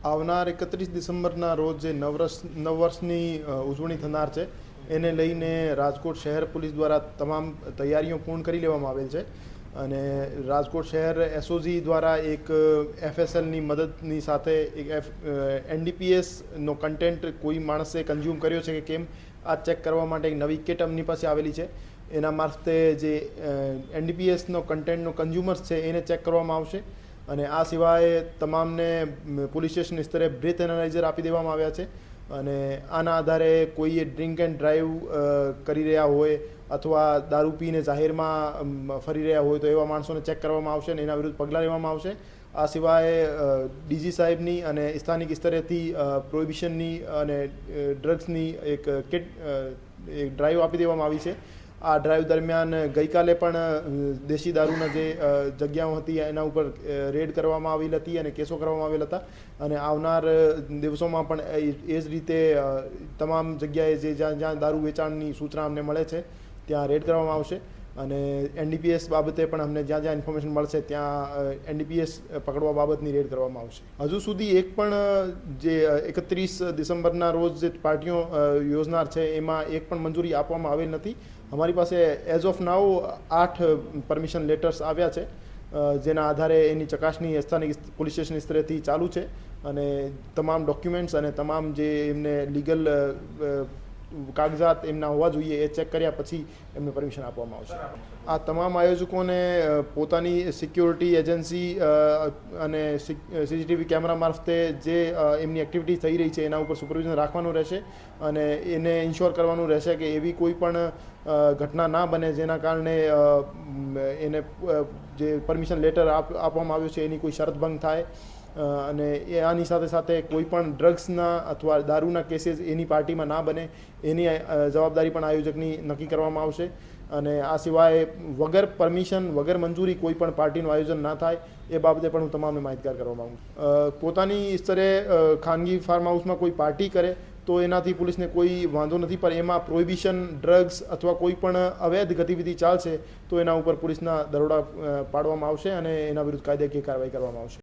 આવનાર 31 ડિસેમ્બરના રોજ જે નવ વર્ષની ઉજવણી થનાર છે એને લઈને રાજકોટ શહેર પોલીસ દ્વારા તમામ તૈયારીઓ પૂર્ણ કરી લેવામાં આવેલ છે અને રાજકોટ શહેર એસઓજી દ્વારા એક એફએસએલની મદદની સાથે એક એનડીપીએસનો કન્ટેન્ટ કોઈ માણસે કન્ઝ્યુમ કર્યો છે કે કેમ આ ચેક કરવા માટે એક નવી કિટ એમની પાસે આવેલી છે. એના મારફતે જે એનડીપીએસનો કન્ટેન્ટનો કન્ઝ્યુમર્સ છે એને ચેક કરવામાં આવશે અને આ સિવાય તમામને પોલીસ સ્ટેશન સ્તરે બ્રેથ એનાલાઇઝર આપી દેવામાં આવ્યા છે અને આના આધારે કોઈએ ડ્રિંક એન્ડ ડ્રાઈવ કરી રહ્યા હોય અથવા દારૂ પીને જાહેરમાં ફરી રહ્યા હોય તો એવા માણસોને ચેક કરવામાં આવશે અને એના વિરુદ્ધ પગલાં લેવામાં આવશે. આ સિવાય ડીજી સાહેબની અને સ્થાનિક સ્તરેથી પ્રોહિબિશનની અને ડ્રગ્સની એક ડ્રાઈવ આપી દેવામાં આવી છે. આ ડ્રાઈવ દરમિયાન ગઈકાલે પણ દેશી દારૂના જે જગ્યાઓ હતી એના ઉપર રેડ કરવામાં આવેલ હતી અને કેસો કરવામાં આવેલ હતા અને આવનાર દિવસોમાં પણ એ જ રીતે તમામ જગ્યાએ જે જ્યાં દારૂ વેચાણની સૂચના અમને મળે છે ત્યાં રેડ કરવામાં આવશે અને એનડીપીએસ બાબતે પણ અમને જ્યાં જ્યાં ઇન્ફોર્મેશન મળશે ત્યાં એનડીપીએસ પકડવા બાબતની રેડ કરવામાં આવશે. હજુ સુધી એક પણ જે 31 ડિસેમ્બરના રોજ જે પાર્ટીઓ યોજનાર છે એમાં એક પણ મંજૂરી આપવામાં આવેલ નથી. અમારી પાસે as of now 8 permission letters આવ્યા છે જેના આધારે એની ચકાસણી સ્થાનિક પોલીસ સ્ટેશન સ્તરેથી ચાલુ છે અને તમામ ડોક્યુમેન્ટ્સ અને તમામ જે એમને લીગલ કાગજાત એમના હોવા જોઈએ એ ચેક કર્યા પછી એમને પરમિશન આપવામાં આવશે. આ તમામ આયોજકોને પોતાની સિક્યોરિટી એજન્સી અને સીસીટીવી કેમેરા મારફતે જે એમની એક્ટિવિટી થઈ રહી છે એના ઉપર સુપરવિઝન રાખવાનું રહેશે અને એને ઇન્શ્યોર કરવાનું રહેશે કે એવી કોઈ પણ ઘટના ના બને જેના કારણે એને જે પરમિશન લેટર આપવામાં આવ્યું છે એની કોઈ શરત ભંગ થાય અને આની સાથે સાથે કોઈ પણ ડ્રગ્સના અથવા દારૂના કેસીસ એની પાર્ટીમાં ના બને એની જવાબદારી પણ આયોજકની નક્કી કરવામાં આવશે અને આ સિવાય વગર પરમિશન વગર મંજૂરી કોઈ પણ પાર્ટીનું આયોજન ના થાય એ બાબતે પણ હું તમામને માહિતગાર કરવા માગું. પોતાની સ્તરે ખાનગી ફાર્મ હાઉસમાં કોઈ પાર્ટી કરે તો એનાથી પોલીસને કોઈ વાંધો નથી, પણ એમાં પ્રોહિબિશન ડ્રગ્સ અથવા કોઈ પણ અવૈધ ગતિવિધિ ચાલશે તો એના ઉપર પોલીસના દરોડા પાડવામાં આવશે અને એના વિરુદ્ધ કાયદાકીય કાર્યવાહી કરવામાં આવશે.